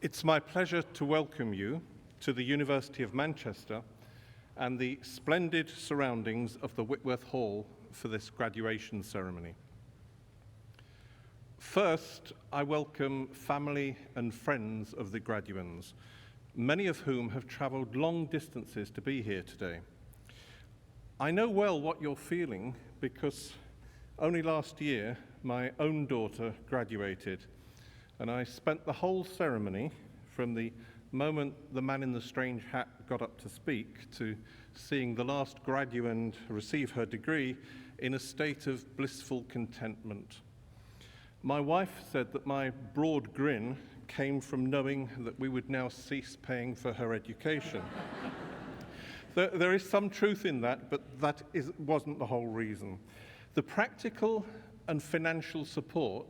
It's my pleasure to welcome you to the University of Manchester and the splendid surroundings of the Whitworth Hall for this graduation ceremony. First, I welcome family and friends of the graduands, many of whom have travelled long distances to be here today. I know well what you're feeling because only last year my own daughter graduated, and I spent the whole ceremony, from the moment the man in the strange hat got up to speak to seeing the last graduand receive her degree, in a state of blissful contentment. My wife said that my broad grin came from knowing that we would now cease paying for her education. There is some truth in that, but that wasn't the whole reason. The practical and financial support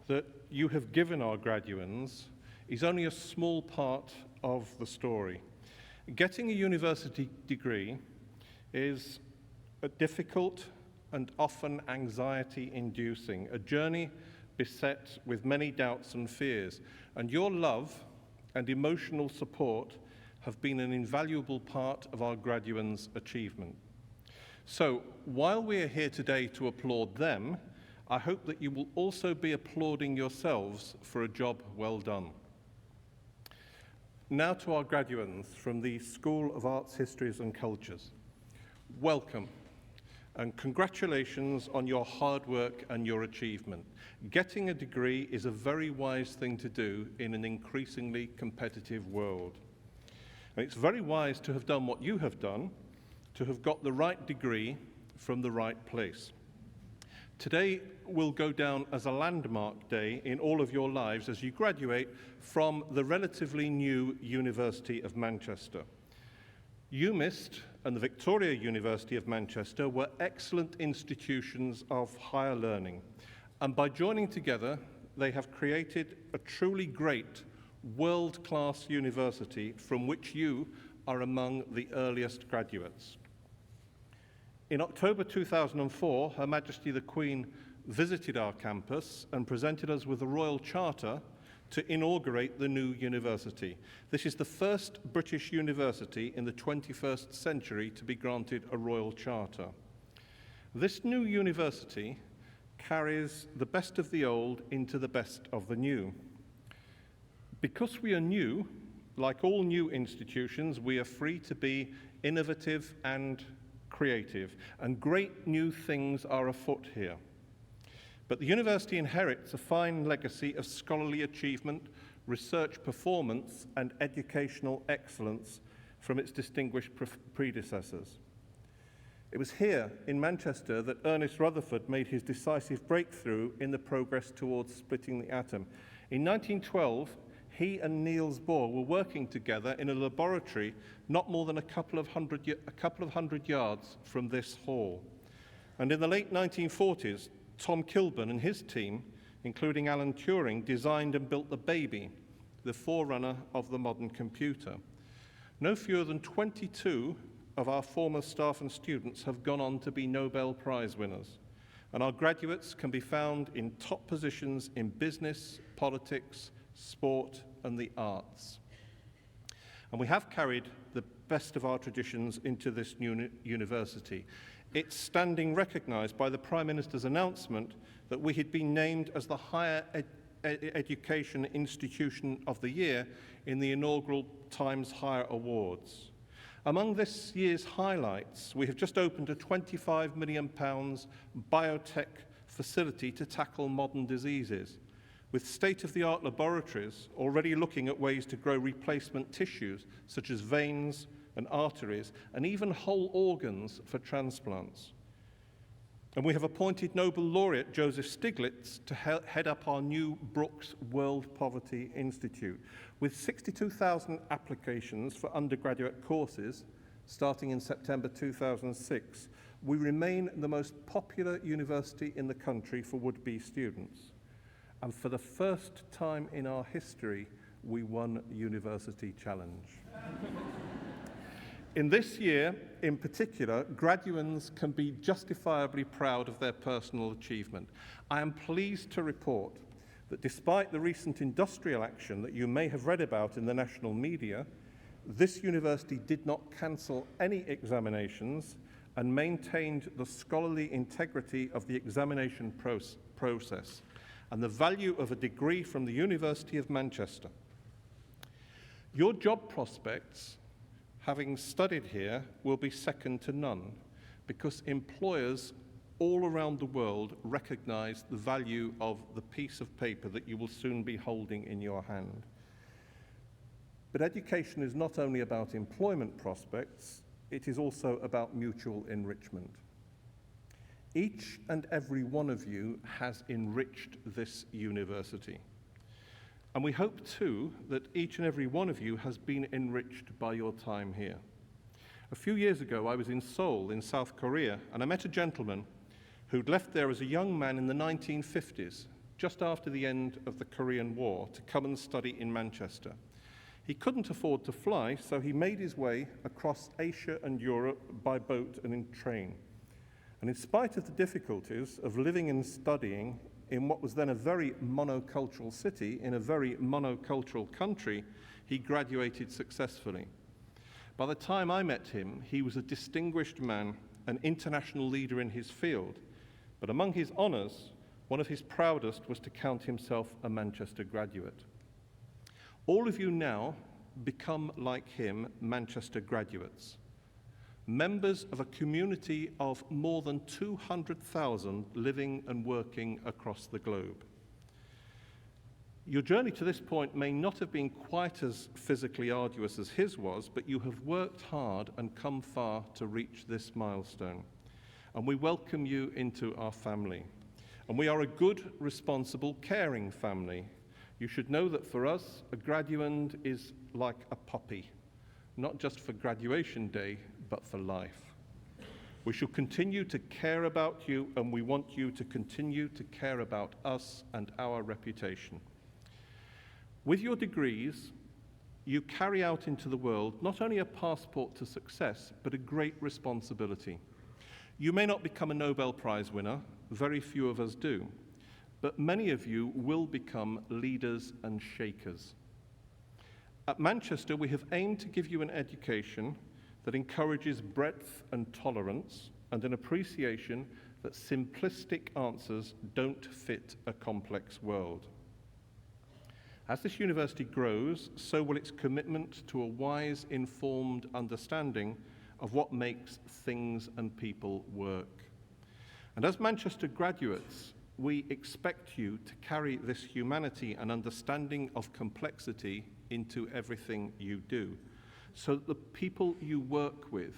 that you have given our graduands is only a small part of the story. Getting a university degree is a difficult and often anxiety-inducing, a journey beset with many doubts and fears, and your love and emotional support have been an invaluable part of our graduands' achievement. So, while we are here today to applaud them, I hope that you will also be applauding yourselves for a job well done. Now to our graduands from the School of Arts, Histories and Cultures. Welcome, and congratulations on your hard work and your achievement. Getting a degree is a very wise thing to do in an increasingly competitive world. And it's very wise to have done what you have done, to have got the right degree from the right place. Today will go down as a landmark day in all of your lives as you graduate from the relatively new University of Manchester. UMIST and the Victoria University of Manchester were excellent institutions of higher learning, and by joining together, they have created a truly great world-class university from which you are among the earliest graduates. In October 2004, Her Majesty the Queen visited our campus and presented us with a royal charter to inaugurate the new university. This is the first British university in the 21st century to be granted a royal charter. This new university carries the best of the old into the best of the new. Because we are new, like all new institutions, we are free to be innovative and creative, and great new things are afoot here. But the university inherits a fine legacy of scholarly achievement, research performance, and educational excellence from its distinguished predecessors. It was here in Manchester that Ernest Rutherford made his decisive breakthrough in the progress towards splitting the atom. In 1912, he and Niels Bohr were working together in a laboratory not more than a couple of hundred yards from this hall. And in the late 1940s, Tom Kilburn and his team, including Alan Turing, designed and built the baby, the forerunner of the modern computer. No fewer than 22 of our former staff and students have gone on to be Nobel Prize winners, and our graduates can be found in top positions in business, politics, sport, and the arts. And we have carried the best of our traditions into this new university. It's standing recognised by the Prime Minister's announcement that we had been named as the Higher Education Institution of the Year in the inaugural Times Higher Awards. Among this year's highlights, we have just opened a £25 million biotech facility to tackle modern diseases, with state-of-the-art laboratories already looking at ways to grow replacement tissues, such as veins and arteries, and even whole organs for transplants. And we have appointed Nobel laureate Joseph Stiglitz to head up our new Brooks World Poverty Institute. With 62,000 applications for undergraduate courses starting in September 2006, we remain the most popular university in the country for would-be students. And for the first time in our history, we won University Challenge. In this year, in particular, graduands can be justifiably proud of their personal achievement. I am pleased to report that despite the recent industrial action that you may have read about in the national media, this university did not cancel any examinations and maintained the scholarly integrity of the examination process and the value of a degree from the University of Manchester. Your job prospects, having studied here, will be second to none because employers all around the world recognize the value of the piece of paper that you will soon be holding in your hand. But education is not only about employment prospects, it is also about mutual enrichment. Each and every one of you has enriched this university. And we hope too that each and every one of you has been enriched by your time here. A few years ago, I was in Seoul in South Korea, and I met a gentleman who'd left there as a young man in the 1950s, just after the end of the Korean War, to come and study in Manchester. He couldn't afford to fly, so he made his way across Asia and Europe by boat and in train. And in spite of the difficulties of living and studying in what was then a very monocultural city, in a very monocultural country, he graduated successfully. By the time I met him, he was a distinguished man, an international leader in his field. But among his honours, one of his proudest was to count himself a Manchester graduate. All of you now become, like him, Manchester graduates, members of a community of more than 200,000 living and working across the globe. Your journey to this point may not have been quite as physically arduous as his was, but you have worked hard and come far to reach this milestone. And we welcome you into our family. And we are a good, responsible, caring family. You should know that for us, a graduand is like a puppy, not just for graduation day, but for life. We shall continue to care about you, and we want you to continue to care about us and our reputation. With your degrees, you carry out into the world not only a passport to success, but a great responsibility. You may not become a Nobel Prize winner, very few of us do, but many of you will become leaders and shakers. At Manchester, we have aimed to give you an education that encourages breadth and tolerance and an appreciation that simplistic answers don't fit a complex world. As this university grows, so will its commitment to a wise, informed understanding of what makes things and people work. And as Manchester graduates, we expect you to carry this humanity and understanding of complexity into everything you do, so that the people you work with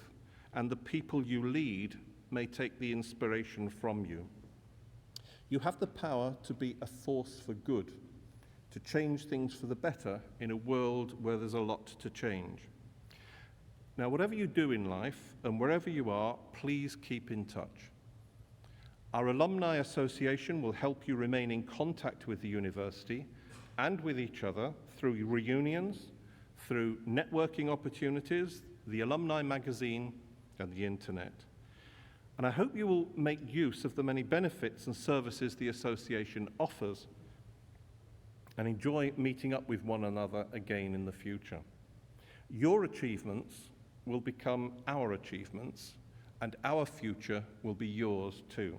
and the people you lead may take the inspiration from you. You have the power to be a force for good, to change things for the better in a world where there's a lot to change. Now, whatever you do in life and wherever you are, please keep in touch. Our Alumni Association will help you remain in contact with the university and with each other through reunions, through networking opportunities, the alumni magazine, and the internet. And I hope you will make use of the many benefits and services the association offers and enjoy meeting up with one another again in the future. Your achievements will become our achievements, and our future will be yours too.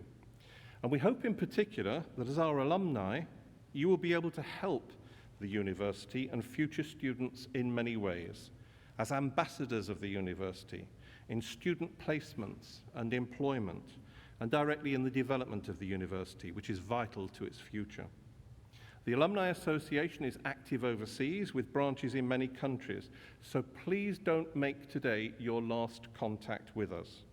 And we hope in particular that as our alumni, you will be able to help the university and future students in many ways, as ambassadors of the university, in student placements and employment, and directly in the development of the university, which is vital to its future. The Alumni Association is active overseas with branches in many countries, so please don't make today your last contact with us.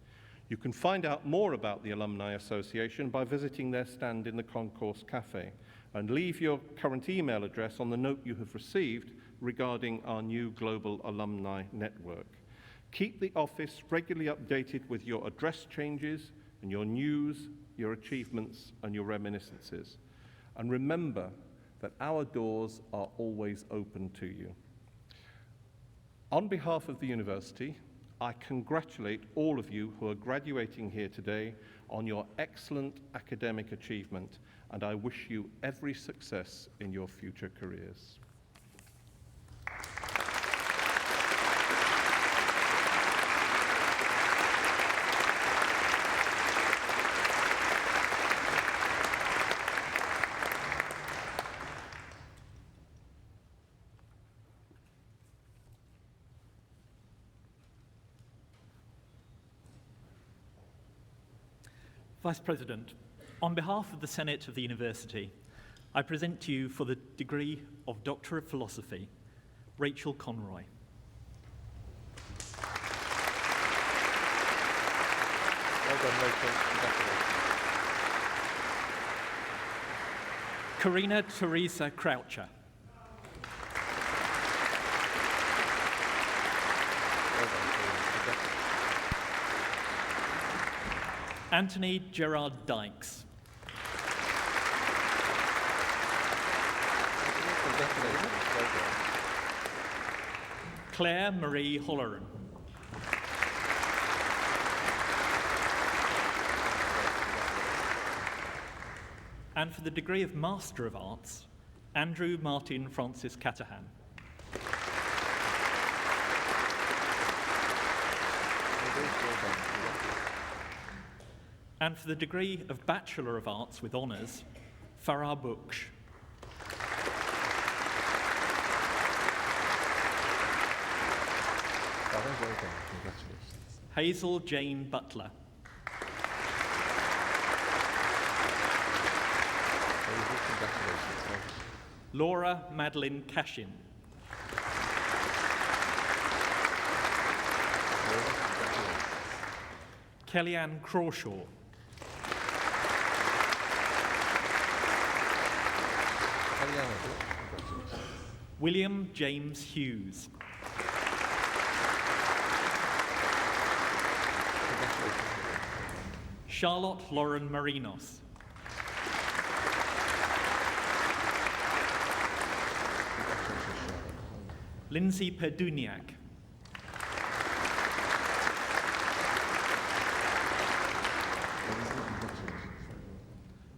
You can find out more about the Alumni Association by visiting their stand in the Concourse Cafe, and leave your current email address on the note you have received regarding our new global alumni network. Keep the office regularly updated with your address changes and your news, your achievements, and your reminiscences. And remember that our doors are always open to you. On behalf of the university, I congratulate all of you who are graduating here today on your excellent academic achievement, and I wish you every success in your future careers. Vice President, on behalf of the Senate of the University, I present to you for the degree of Doctor of Philosophy, Rachel Conroy. Well done, Rachel. Congratulations. Karina Teresa Croucher. Well done, Congratulations. Anthony Gerard Dykes. Congratulations. Well done. Claire Marie Holleran. And for the degree of Master of Arts, Andrew Martin Francis Catahan. And for the degree of Bachelor of Arts with Honours, Farah Buksh. Congratulations. Hazel Jane Butler. Congratulations. Laura Madeline Cashin. Kellyanne Crawshaw. William James Hughes. Charlotte Lauren Marinos. Lindsay Peduniak.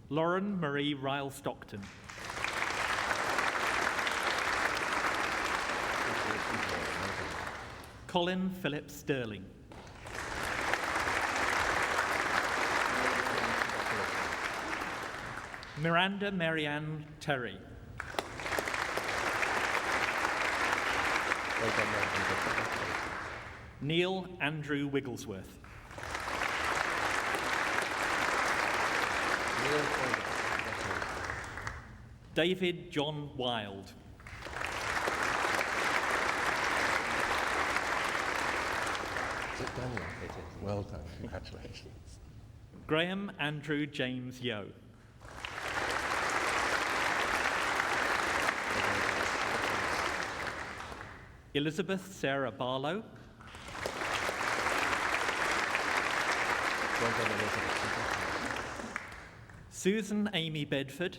Lauren Marie Ryle Stockton. Colin Philip Sterling. Miranda Marianne Terry. Well done, Congratulations. Neil Andrew Wigglesworth. David John Wild. Is it done yet? It is. Well done. Congratulations. Graham Andrew James Yo. Elizabeth Sarah Barlow. Well done, Elizabeth. Susan Amy Bedford.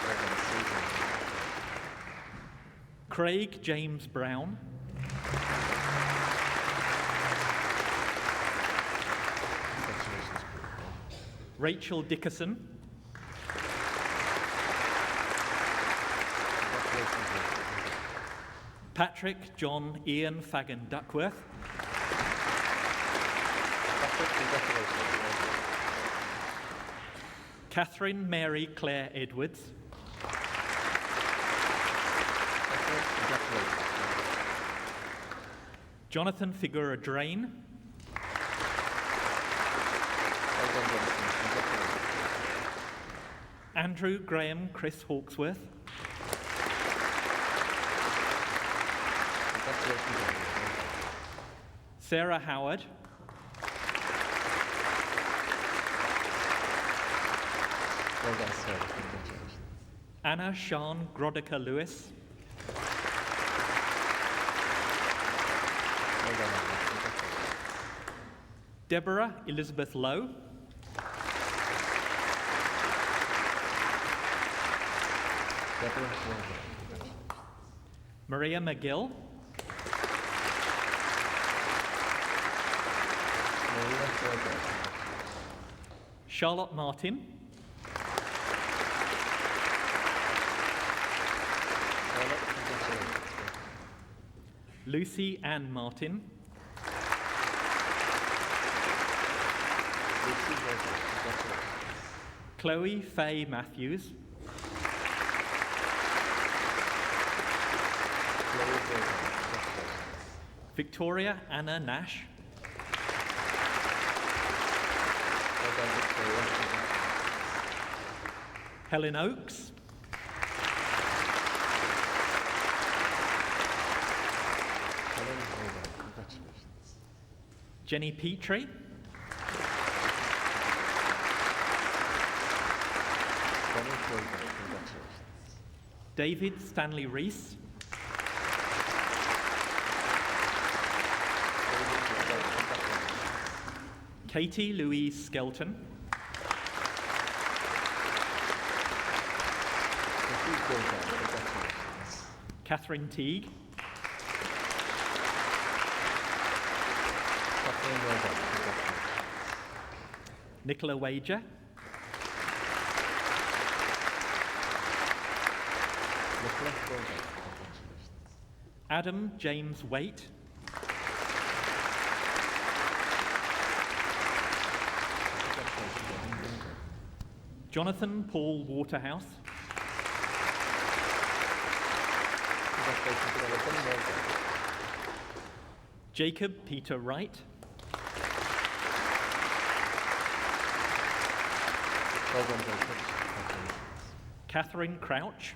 Well done, Susan. Craig James Brown. Congratulations. Rachel Dickerson. Patrick John Ian Fagan Duckworth. Catherine Mary Claire Edwards. Jonathan Figura Drain. Andrew Graham Chris Hawksworth. Sarah Howard. Well done, Sarah. Congratulations. Anna Sian Grodica Lewis. Well done, Anna. Congratulations. Deborah Elizabeth Lowe. Deborah, well done. Congratulations. Maria McGill. Charlotte Martin. Lucy Ann Martin. Chloe Faye Matthews. Victoria Anna Nash. Helen Oakes. Jenny Petrie. David Stanley Rees. Katie Louise Skelton. Catherine Teague. Nicola Wager. Adam James Waite. Jonathan Paul Waterhouse. Jacob Peter Wright. Catherine Crouch.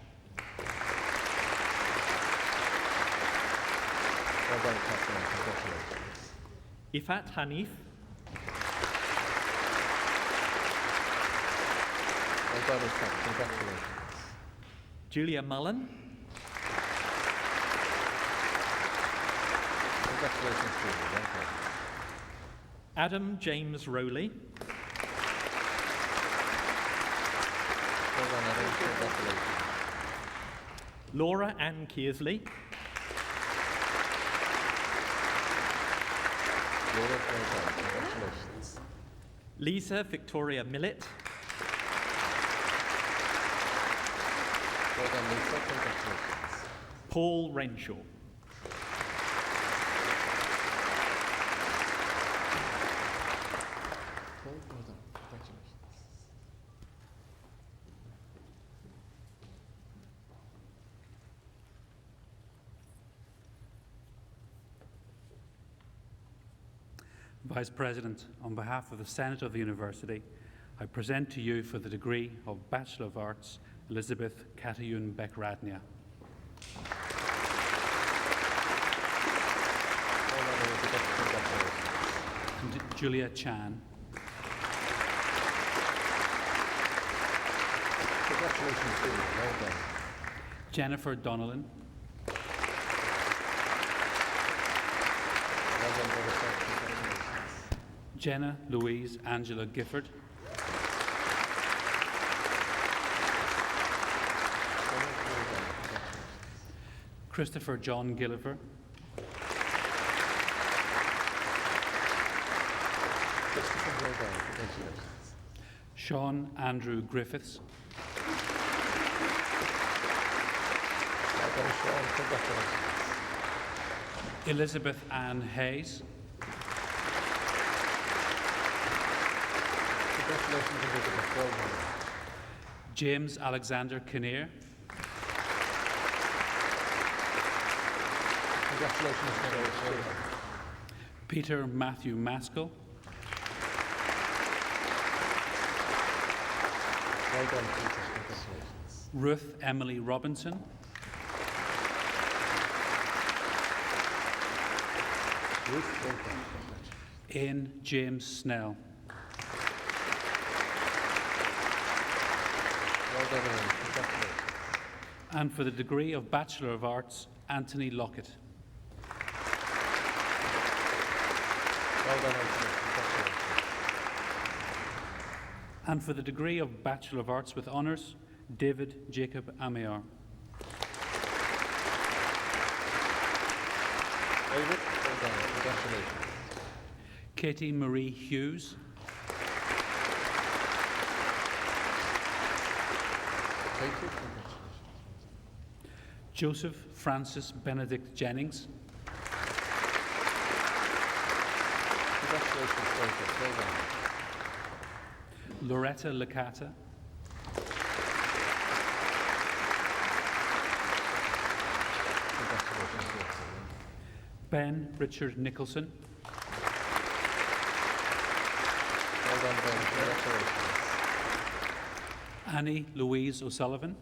Ifat Hanif. Julia Mullen. Adam James Rowley. Laura Ann Kearsley. Lisa Victoria Millett. Paul Renshaw. Vice President, on behalf of the Senate of the University, I present to you for the degree of Bachelor of Arts, Elizabeth Katayun Bekradnia. And Julia Chan. Congratulations, Julia. Well done. Jennifer Donnellan. Jenna Louise Angela Gifford. Christopher John Gilliver. Sean Andrew Griffiths. Elizabeth Ann Hayes. Congratulations, Elizabeth. Well done. James Alexander Kinnear. Congratulations, James. Peter Matthew Maskell. Well done, Peter. Congratulations. Ruth Emily Robinson. Ruth, well done. Ian James Snell. Well done, Ian. Congratulations. And for the degree of Bachelor of Arts, Anthony Lockett. Well done, Anthony. Congratulations. And for the degree of Bachelor of Arts with Honours, David Jacob Amayar. David, well done. Congratulations. Katie Marie Hughes. Joseph Francis Benedict Jennings. Congratulations, Joseph. Well done. Loretta Licata. Congratulations. Ben Richard Nicholson. Well done, Ben. Congratulations. Annie Louise O'Sullivan.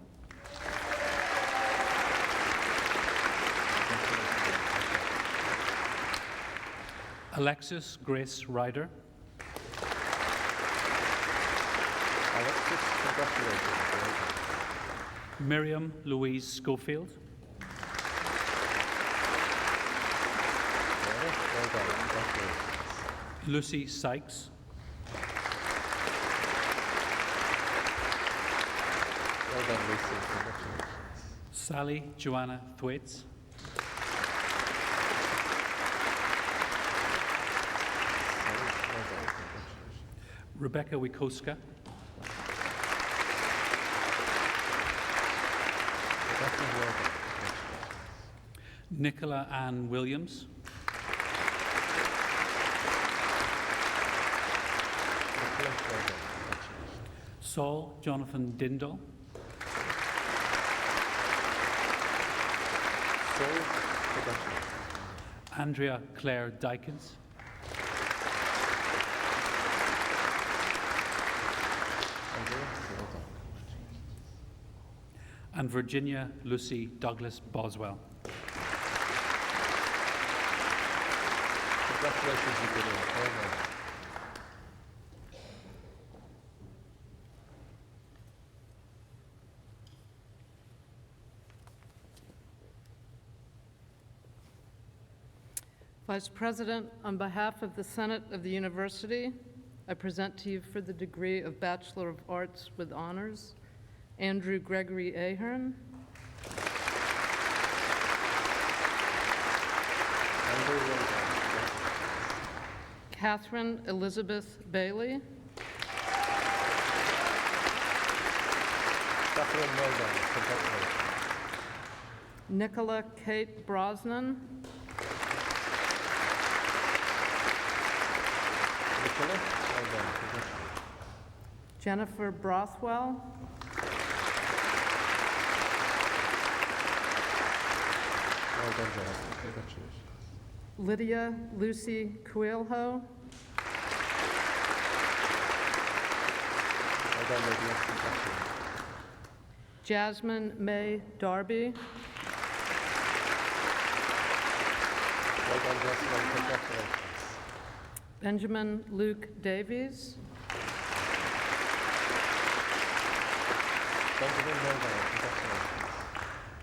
Alexis Grace Ryder. Alexis, congratulations. Well done. Miriam Louise Schofield. Well done. Congratulations. Lucy Sykes. Well done, Lucy. Congratulations. Sally Joanna Thwaites. Well done. Congratulations. Rebecca Wikoska. Rebecca, well done. Nicola Ann Williams. Nicola, well done. Congratulations. Saul Jonathan Dindal. Saul, congratulations. Andrea Claire Dykins. Andrea, well done. And Virginia Lucy Douglas Boswell. Congratulations, Virginia. Well done. Vice President, on behalf of the Senate of the University, I present to you for the degree of Bachelor of Arts with Honors, Andrew Gregory Ahern, Andrew, well done. Catherine Elizabeth Bailey, Catherine, well done. Congratulations. Nicola Kate Brosnan, Nicola, well done. Congratulations. Jennifer Brothwell, Well done, Jonathan. Congratulations. Lydia Lucy Coelho, Well done, Lydia. Congratulations. Jasmine May Darby, Well done, Jasmine. Congratulations. Benjamin Luke Davies, Benjamin, well done. Congratulations.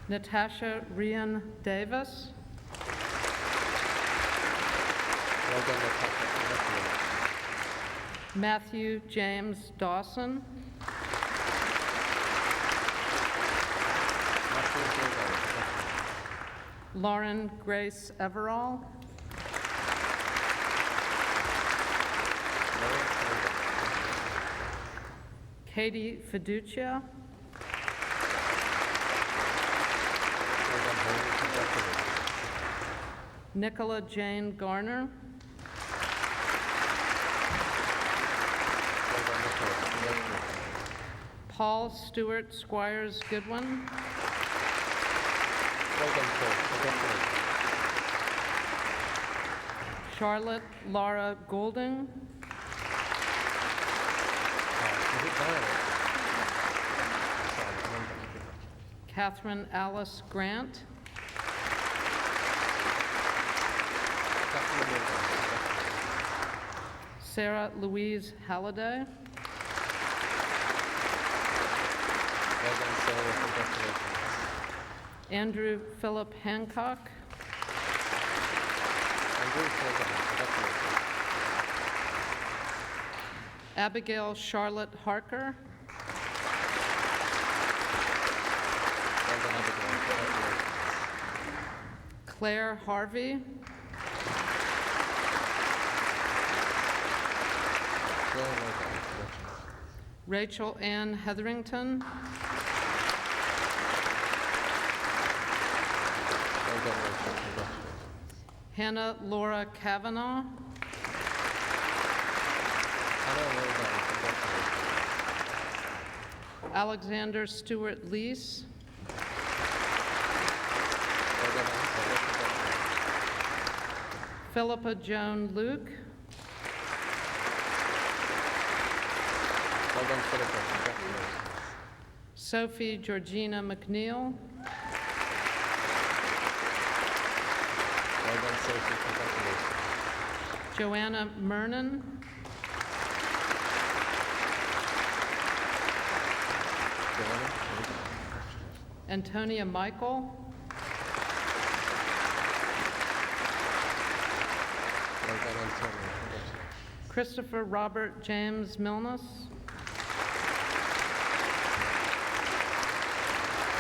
Natasha Rian Davis, Well done, Natasha. Congratulations. Matthew James Dawson, Matthew, well done. Congratulations. Lauren Grace Everall, Lauren, well done. Katie Fiducia, Well done, Haley. Congratulations. Nicola Jane Garner, Well done, Nicola. Congratulations. Paul Stewart Squires Goodwin, Well done, Paul. Congratulations. Charlotte Laura Golding, Is it Violet? Sorry, well done. Catherine Alice Grant, Catherine, well done. Sarah Louise Halliday, Well done, Sarah. Congratulations. Andrew Philip Hancock, Andrew, well done. Congratulations. Abigail Charlotte Harker, Well done, Abigail. Congratulations. Claire Harvey, Well Rachel Ann Hetherington, Well done, Rachel. Congratulations. Hannah Laura Kavanaugh, Hannah, well done. Congratulations. Alexander Stewart Lease, Well done, Anne. Congratulations. Philippa Joan Luke, Well done, Philippa. Congratulations. Sophie Georgina McNeil, Well done, Sophie. Congratulations. Joanna Mernon, Joanna. Antonia Michael, Well done, Antonia. Congratulations. Christopher Robert James Milnes,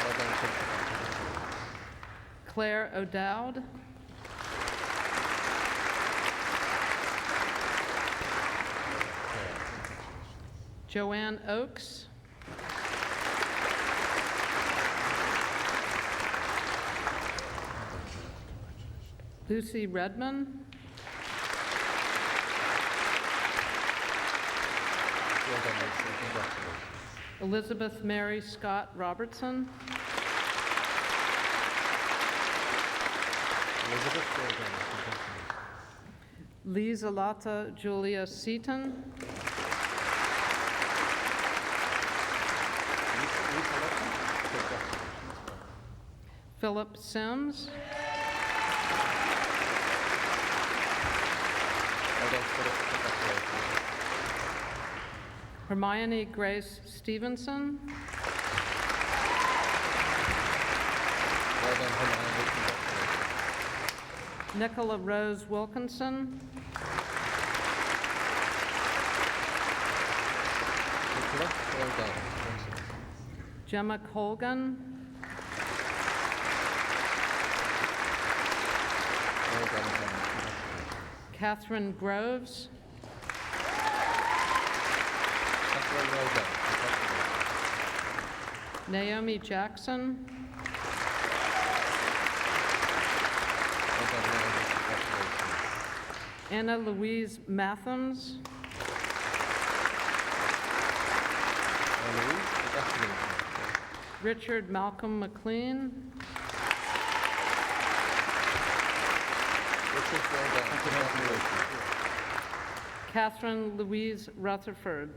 Well done, Christopher. Claire O'Dowd, Joanne Oakes, Lucy Redman, Well done, Lucy. Congratulations. Elizabeth Mary Scott Robertson, Elizabeth, well done. Congratulations. Lisa Julia Seaton, Lisa Lotta. Congratulations. Philip Sims, Well done, Philip. Congratulations. Hermione Grace Stevenson, Well done, Hermione. Congratulations. Nicola Rose Wilkinson, Nicola, well done. Congratulations. Gemma Colgan, Well done, Gemma. Congratulations. Catherine Groves, Catherine, well done. Congratulations. Naomi Jackson, Well done, Naomi. Congratulations. Anna Louise Mathams, Louise, congratulations. Richard Malcolm McLean, Richard, well done. Congratulations. Catherine Louise Rutherford,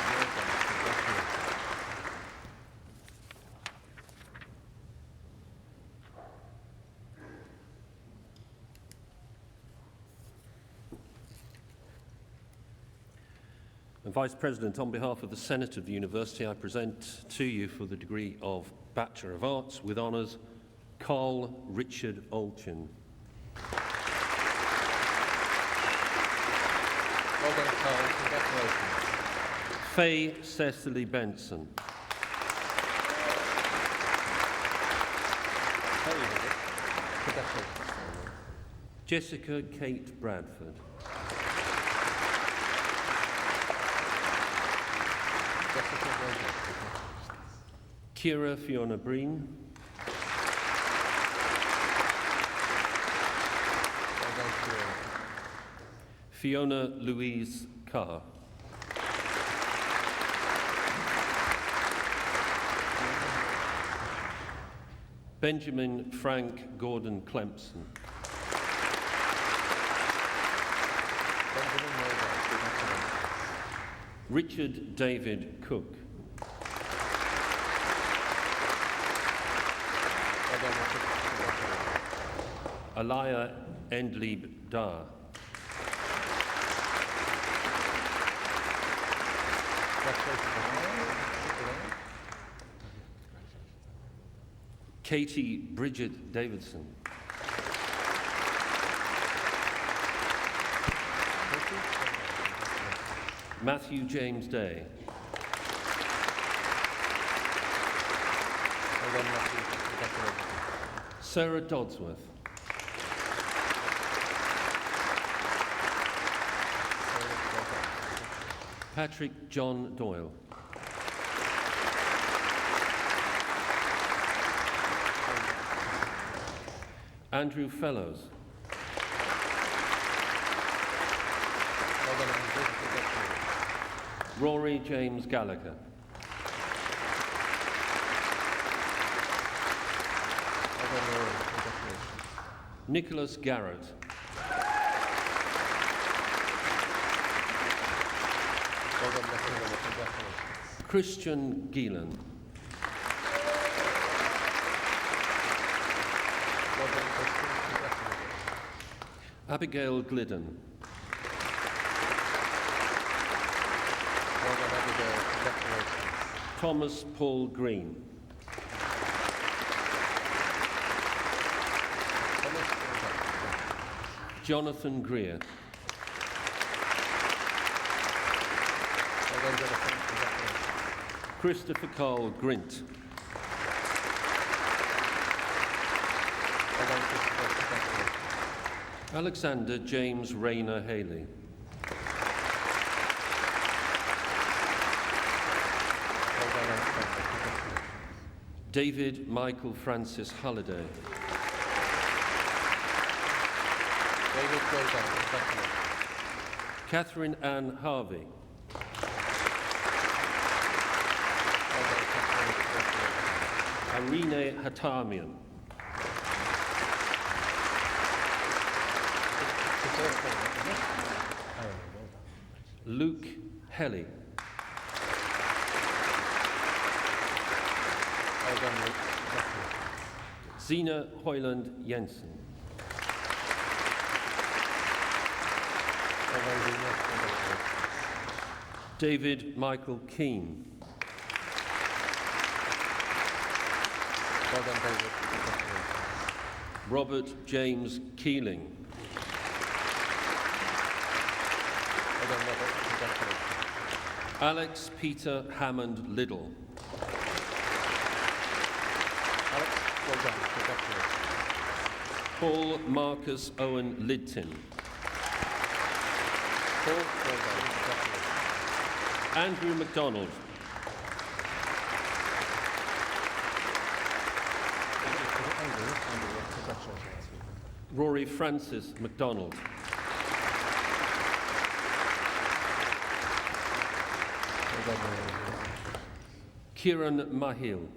Well done. Congratulations. Vice President, on behalf of the Senate of the University, I present to you for the degree of Bachelor of Arts with honours, Carl Richard Olchin. Well done, Carl. Congratulations. Faye Cecily Benson. Congratulations. Jessica Kate Bradford. Jessica, well done. Kira Fiona Breen. Well done, Kira. Fiona Louise Carr. Benjamin Frank Gordon Clempson. Benjamin, well done. Congratulations. Richard David Cook. Well done, Richard. Congratulations. Alaya Endlieb Dar. Congratulations. Katie Bridget Davidson. Matthew James Day. Well done, Matthew. Congratulations. Sarah Dodsworth. Patrick John Doyle. Andrew Fellows. Rory James Gallagher. Nicholas Garrett. Christian Gielan. Abigail Glidden. Thomas Paul Green. Jonathan Greer. Christopher Carl Grint. Alexander James Rayner Haley. David Michael Francis Halliday. Catherine Ann Harvey. Irene Hatamian. Luke Helly. Zena Hoyland Jensen. David Michael Keane. Robert James Keeling. Alex Peter Hammond Liddle. Paul Marcus Owen Lidton. Andrew MacDonald. Rory Francis MacDonald. Kieran Mahil.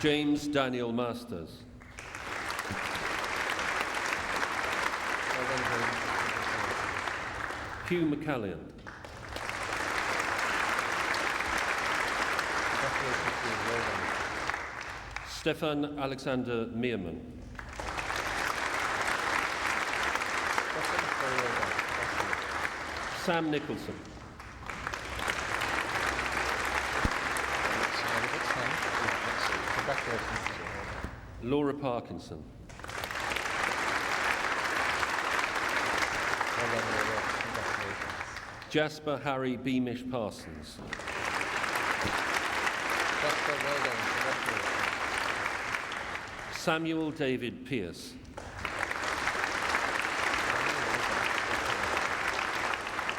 James Daniel Masters. Hugh McCallion. Stefan Alexander Meerman. Sam Nicholson. Laura Parkinson. Jasper Harry Beamish Parsons. Samuel David Pierce.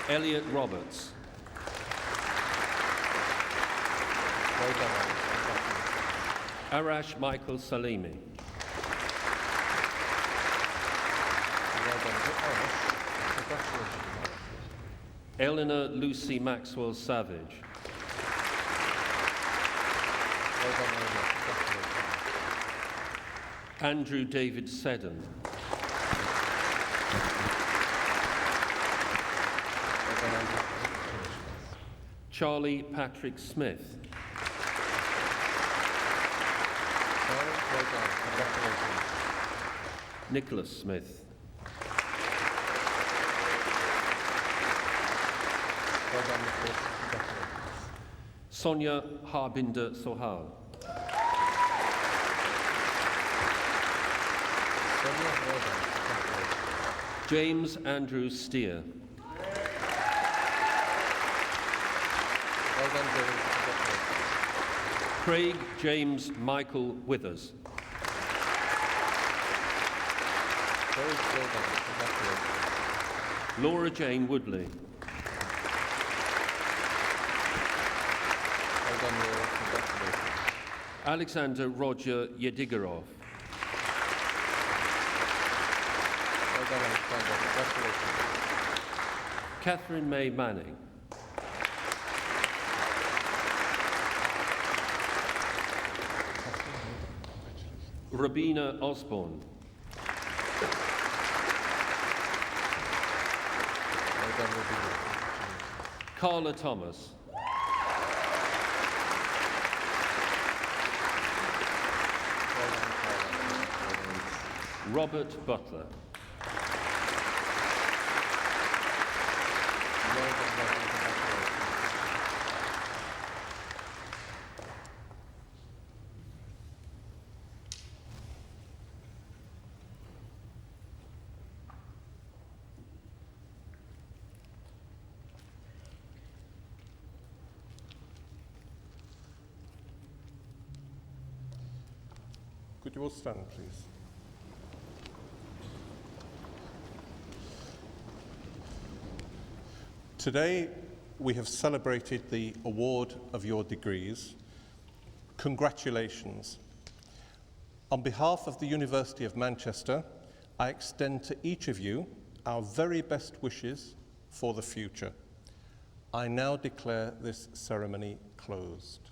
Elliot Roberts. Arash Michael Salimi. Eleanor Lucy Maxwell Savage. Andrew David Seddon. Charlie Patrick Smith. Nicholas Smith. Sonia Harbinder Sohal. James Andrew Steer. Craig James Michael Withers. Very well done. Congratulations. Laura Jane Woodley. Well done, Laura. Congratulations. Alexander Roger Yedigorov. Well done, Alexander. Congratulations. Catherine May Manning. Rabina Osborne. Well done, Rabina. Carla Thomas. Well done, Carla. Well done. Robert Butler. Well done, Robert. Congratulations. Could you all stand, please? Today, we have celebrated the award of your degrees. Congratulations. On behalf of the University of Manchester, I extend to each of you our very best wishes for the future. I now declare this ceremony closed.